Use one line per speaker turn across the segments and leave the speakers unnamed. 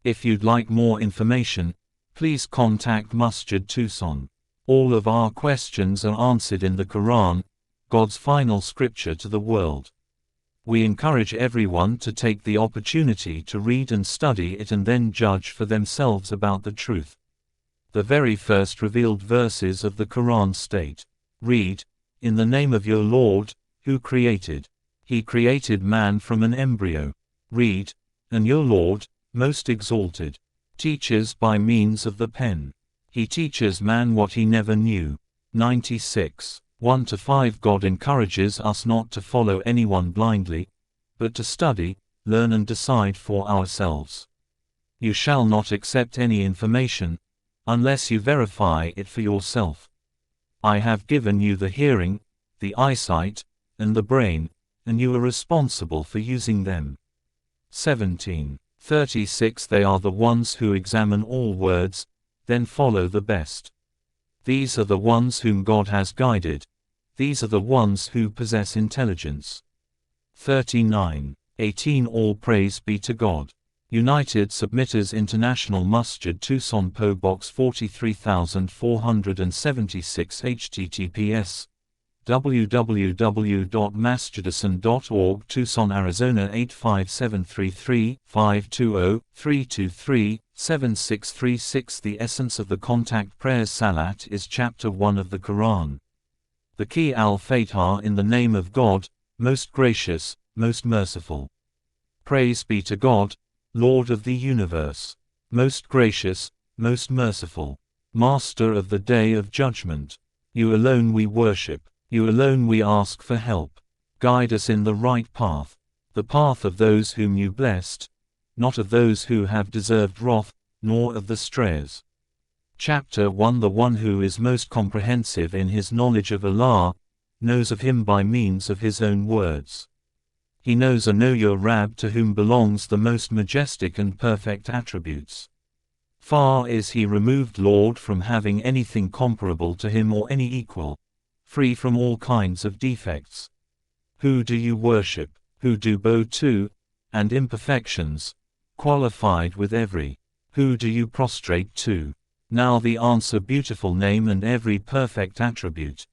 If you'd like more information, please contact Masjid Tucson. All of our questions are answered in the Quran, God's final scripture to the world. We encourage everyone to take the opportunity to read and study it and then judge for themselves about the truth. The very first revealed verses of the Quran state, read, "In the name of your Lord, who created. He created man from an embryo." Read, "And your Lord, most exalted, teaches by means of the pen. He teaches man what he never knew." 96. 1-5 God encourages us not to follow anyone blindly, but to study, learn and decide for ourselves. You shall not accept any information, unless you verify it for yourself. I have given you the hearing, the eyesight, and the brain, and you are responsible for using them. 17:36 They are the ones who examine all words, then follow the best. These are the ones whom God has guided. These are the ones who possess intelligence. 39:18 All praise be to God. United Submitters International Masjid Tucson PO Box 43476 https www.masjidtucson.org Tucson, Arizona 85733 520-323 7636 The essence of the contact prayers Salat is chapter 1 of the Quran. The key al-Fatihah in the name of God, most gracious, most merciful. Praise be to God, Lord of the universe, most gracious, most merciful, Master of the day of judgment. You alone we worship, you alone we ask for help. Guide us in the right path, the path of those whom you blessed, not of those who have deserved wrath, nor of the strayers. Chapter 1 The one who is most comprehensive in his knowledge of Allah, knows of him by means of his own words. He knows a Know Your Rabb to whom belongs the most majestic and perfect attributes. Far is he removed Lord from having anything comparable to him or any equal, free from all kinds of defects. Who do you worship, who do bow to, and imperfections, qualified with every. Who do you prostrate to? Now the answer beautiful name and every perfect attribute.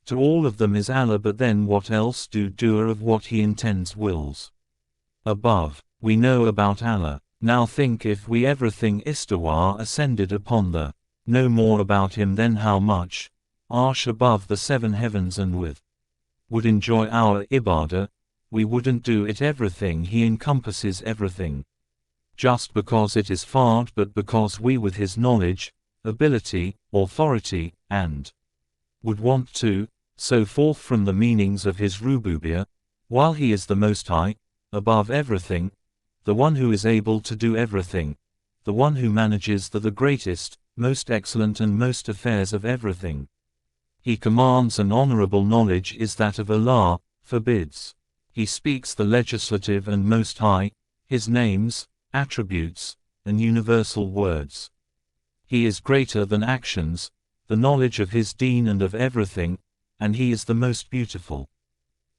To all of them is Allah, but then what else do doer of what he intends wills. Above, we know about Allah. Now think if we everything istawa ascended upon the, know more about him then how much, arsh above the 7 heavens and with, would enjoy our ibadah, we wouldn't do it everything he encompasses everything. Just because it is fard but because we with his knowledge, ability, authority, and would want to, so forth from the meanings of his rububiyah, while he is the Most High, above everything, the one who is able to do everything, the one who manages the greatest, most excellent and most affairs of everything. He commands and honorable knowledge is that of Allah, forbids. He speaks the legislative and Most High, his names, attributes, and universal words. He is greater than actions, the knowledge of his deen and of everything, and he is the most beautiful.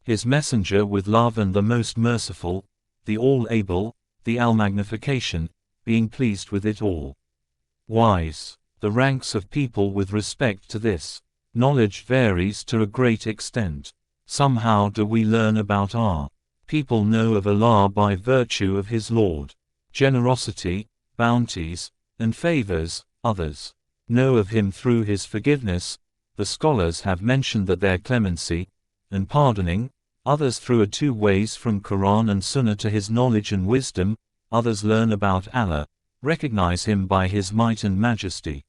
His messenger with love and the most merciful, the all-able, the all-magnification, being pleased with it all. Wise. The ranks of people with respect to this knowledge varies to a great extent. Somehow do we learn about our people know of Allah by virtue of his Lord. Generosity, bounties, and favors, others know of him through his forgiveness. The scholars have mentioned that their clemency and pardoning, others through 2 ways from Quran and Sunnah to his knowledge and wisdom, others learn about Allah, recognize him by his might and majesty.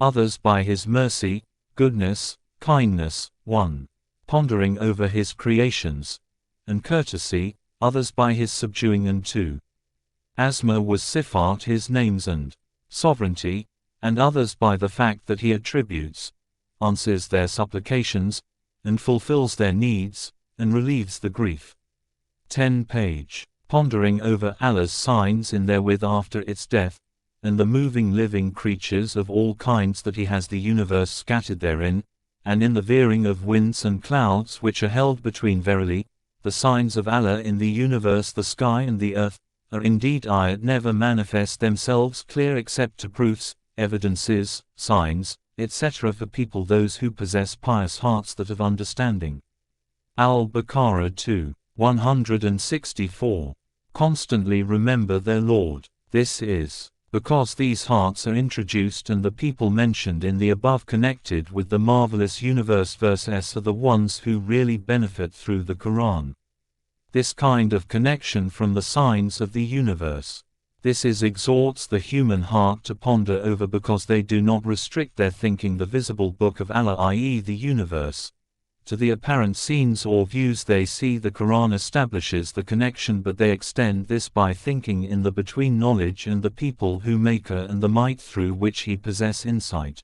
Others by his mercy, goodness, kindness, 1. Pondering over his creations, and courtesy, others by his subduing and 2. Asma was sifat his names and sovereignty, and others by the fact that he attributes, answers their supplications, and fulfills their needs, and relieves the grief. 10 page. Pondering over Allah's signs in therewith after its death, and the moving living creatures of all kinds that he has the universe scattered therein, and in the veering of winds and clouds which are held between verily, the signs of Allah in the universe the sky and the earth, are indeed ayat never manifest themselves clear except to proofs, evidences, signs, etc. for people those who possess pious hearts that have understanding. Al-Baqarah 2. 164. Constantly remember their Lord. This is because these hearts are introduced and the people mentioned in the above connected with the marvelous universe verses are the ones who really benefit through the Quran. This kind of connection from the signs of the universe. This is exhorts the human heart to ponder over because they do not restrict their thinking the visible book of Allah, i.e. the universe, to the apparent scenes or views they see. The Quran establishes the connection, but they extend this by thinking in the between knowledge and the people who MECCA and the might through which he possess insight.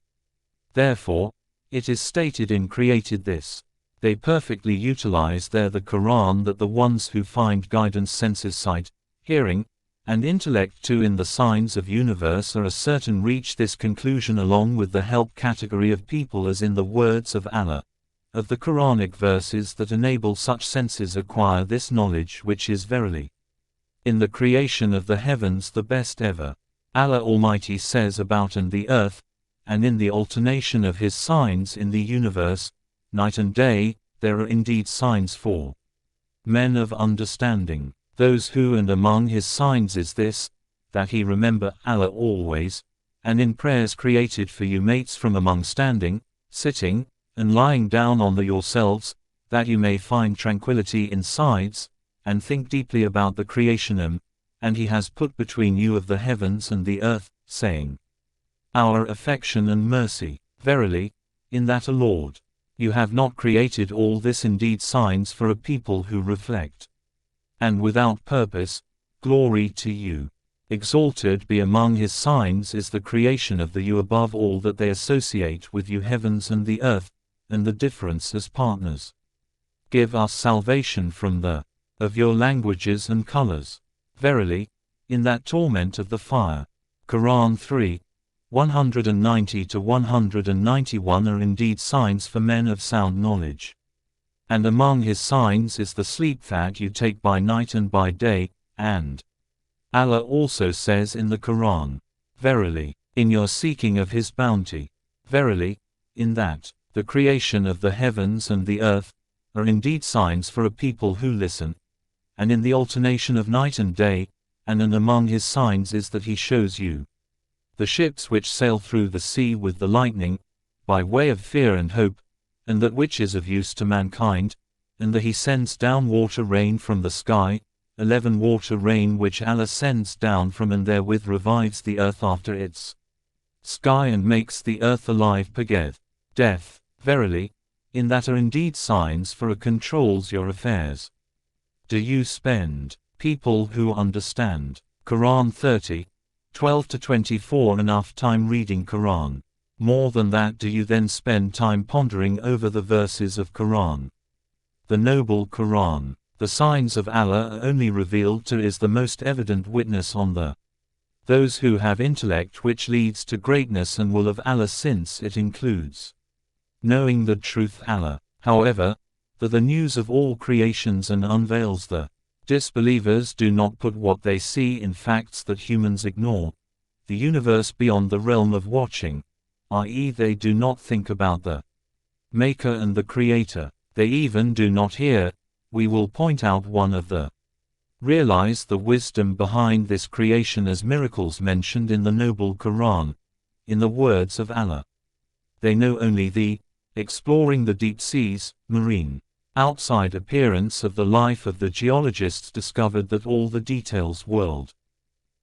Therefore, it is stated in created this. They perfectly utilize there the Quran that the ones who find guidance senses sight, hearing, and intellect too in the signs of universe are a certain reach this conclusion along with the help category of people as in the words of Allah. Of the Quranic verses that enable such senses acquire this knowledge which is verily in the creation of the heavens the best ever. Allah Almighty says about and the earth, and in the alternation of his signs in the universe, night and day, there are indeed signs for men of understanding. Those who and among his signs is this, that he remember Allah always, and in prayers created for you mates from among standing, sitting, and lying down on the yourselves, that you may find tranquility in sides, and think deeply about the creation and he has put between you of the heavens and the earth, saying, our affection and mercy, verily, in that a Lord. You have not created all this indeed signs for a people who reflect. And without purpose, glory to you. Exalted be among his signs is the creation of the you above all that they associate with you heavens and the earth, and the difference as partners. Give us salvation from the of your languages and colors. Verily, in that torment of the fire. Quran 3. 190 to 191 are indeed signs for men of sound knowledge. And among his signs is the sleep that you take by night and by day, and Allah also says in the Quran, verily, in your seeking of his bounty, verily, in that, the creation of the heavens and the earth, are indeed signs for a people who listen, and in the alternation of night and day, and among his signs is that he shows you the ships which sail through the sea with the lightning, by way of fear and hope, and that which is of use to mankind, and that he sends down water rain from the sky, 11 water rain which Allah sends down from and therewith revives the earth after its sky and makes the earth alive pageth, death, verily, in that are indeed signs for a controls your affairs. Do you spend, people who understand, Quran 30, 12 to 24 enough time reading Quran? More than that do you then spend time pondering over the verses of Quran? The noble Quran, the signs of Allah are only revealed to is the most evident witness on the those who have intellect which leads to greatness and will of Allah since it includes knowing the truth Allah, however, that the news of all creations and unveils the disbelievers do not put what they see in facts that humans ignore, the universe beyond the realm of watching, i.e. they do not think about the Maker and the Creator, they even do not hear. We will point out one of the realize the wisdom behind this creation as miracles mentioned in the noble Quran, in the words of Allah. They know only the exploring the deep seas, marine, outside appearance of the life of the geologists discovered that all the details world.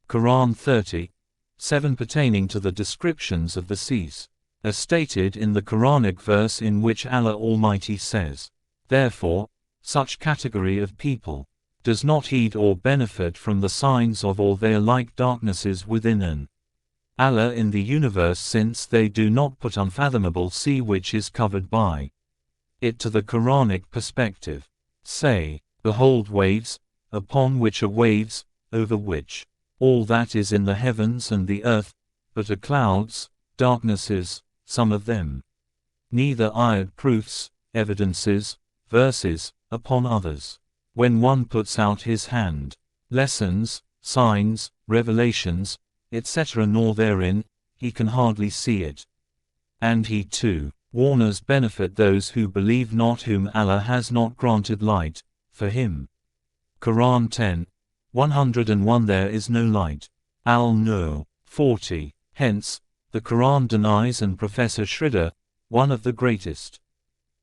Quran 30, 7 pertaining to the descriptions of the seas, as stated in the Quranic verse in which Allah Almighty says, therefore, such category of people does not heed or benefit from the signs of or they are like darknesses within an Allah in the universe since they do not put unfathomable sea which is covered by it to the Quranic perspective. Say, behold waves, upon which are waves, over which all that is in the heavens and the earth, but are clouds, darknesses, some of them. Neither ayat proofs, evidences, verses, upon others. When one puts out his hand, lessons, signs, revelations, etc. nor therein, he can hardly see it. And he too, warners benefit those who believe not, whom Allah has not granted light, for him. Quran 10, 101. There is no light. Al-Nur 40. Hence, the Quran denies, and Professor Schrider, one of the greatest,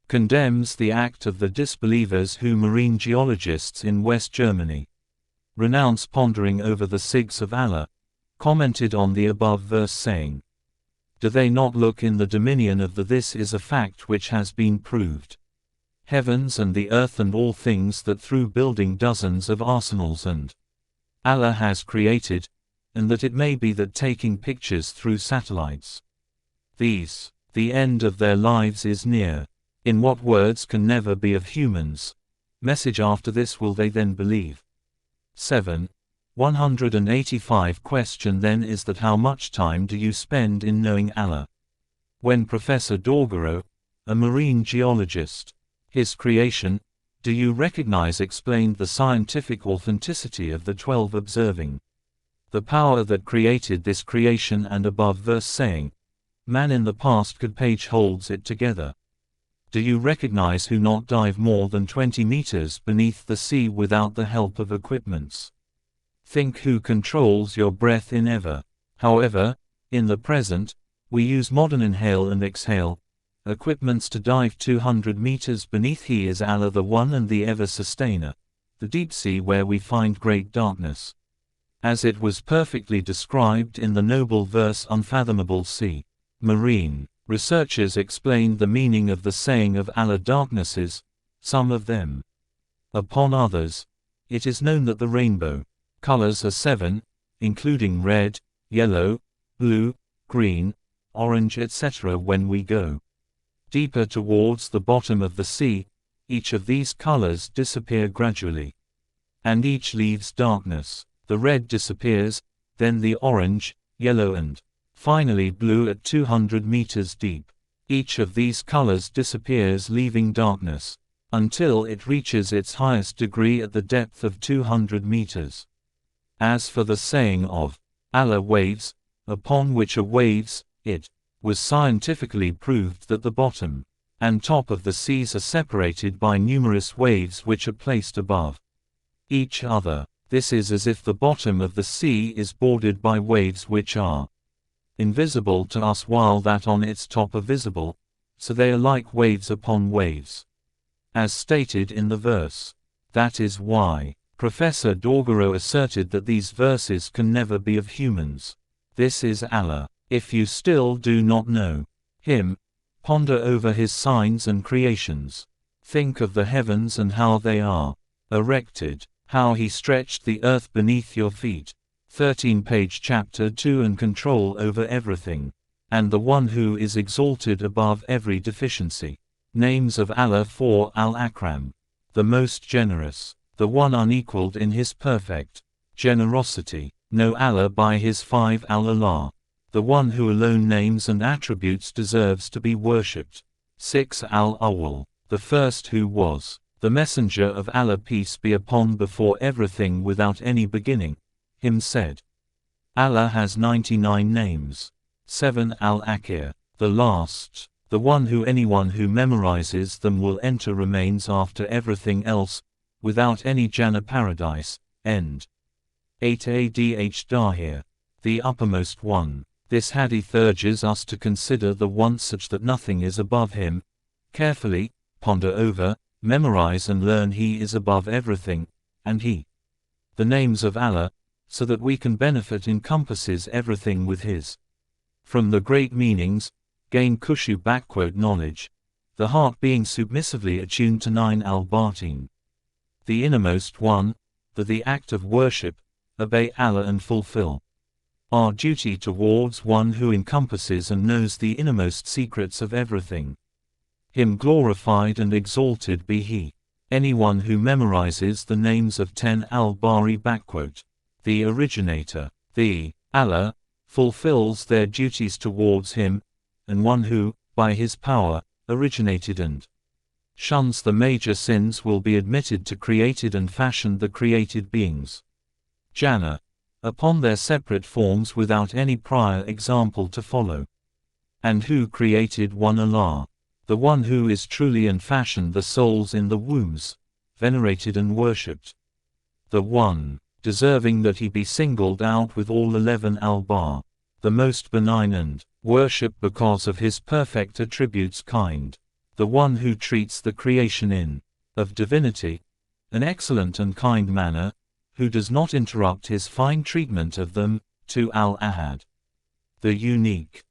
condemns the act of the disbelievers who marine geologists in West Germany renounce, pondering over the signs of Allah, commented on the above verse saying, "Do they not look in the dominion of the this is a fact which has been proved, heavens and the earth and all things that through building dozens of arsenals and Allah has created, and that it may be that taking pictures through satellites, these, the end of their lives is near. In what words can never be of humans, message after this will they then believe?" 7. 185. Question then is that how much time do you spend in knowing Allah? When Professor Dorgero, a marine geologist, his creation, do you recognize, explained the scientific authenticity of the 12 observing the power that created this creation, and above verse saying, man in the past could page holds it together. Do you recognize who not dive more than 20 meters beneath the sea without the help of equipments? Think who controls your breath in ever. However, in the present, we use modern inhale and exhale equipments to dive 200 meters beneath. He is Allah, the one and the ever sustainer, the deep sea where we find great darkness, as it was perfectly described in the noble verse unfathomable sea. Marine researchers explained the meaning of the saying of Allah, darknesses, some of them. Upon others, it is known that the rainbow colors are 7, including red, yellow, blue, green, orange, etc. When we go deeper towards the bottom of the sea, each of these colors disappear gradually, and each leaves darkness. The red disappears, then the orange, yellow and finally blue at 200 meters deep. Each of these colors disappears, leaving darkness, until it reaches its highest degree at the depth of 200 meters. As for the saying of Allah waves, upon which are waves, it was scientifically proved that the bottom and top of the seas are separated by numerous waves which are placed above each other. This is as if the bottom of the sea is bordered by waves which are invisible to us while that on its top are visible, so they are like waves upon waves, as stated in the verse. That is why Professor Dorgero asserted that these verses can never be of humans. This is Allah. If you still do not know Him, ponder over His signs and creations. Think of the heavens and how they are erected, how He stretched the earth beneath your feet. 13 page chapter 2 and control over everything, and the one who is exalted above every deficiency. Names of Allah. 4 Al-Akram, the most generous, the one unequaled in His perfect generosity. Know Allah by His 5 Al-Allah, the one who alone names and attributes deserves to be worshipped. 6 Al-Awwal, the first who was the messenger of Allah, peace be upon, before everything without any beginning. Him said, Allah has 99 names. 7 Al-Akhir, the last, the one who anyone who memorizes them will enter, remains after everything else, without any Jannah, paradise. End. 8 Adh Dahir, the uppermost one. This hadith urges us to consider the one such that nothing is above Him, carefully ponder over, memorize and learn He is above everything, and He, the names of Allah, so that we can benefit, encompasses everything with His. From the great meanings, gain khushu knowledge, the heart being submissively attuned to 9 al-Batin, the innermost one, the act of worship, obey Allah and fulfill our duty towards one who encompasses and knows the innermost secrets of everything. Him glorified and exalted be He. Anyone who memorizes the names of 10 al-Bari the originator, the Allah, fulfills their duties towards Him, and one who, by His power, originated and shuns the major sins will be admitted to created and fashioned the created beings. Jannah, upon their separate forms without any prior example to follow. And who created one Allah, the one who is truly and fashioned the souls in the wombs, venerated and worshipped. The one, deserving that he be singled out with all 11 al-Bar, the most benign and worshipped because of his perfect attributes kind. The one who treats the creation in of divinity, an excellent and kind manner, who does not interrupt his fine treatment of them, to al-Ahad, the unique.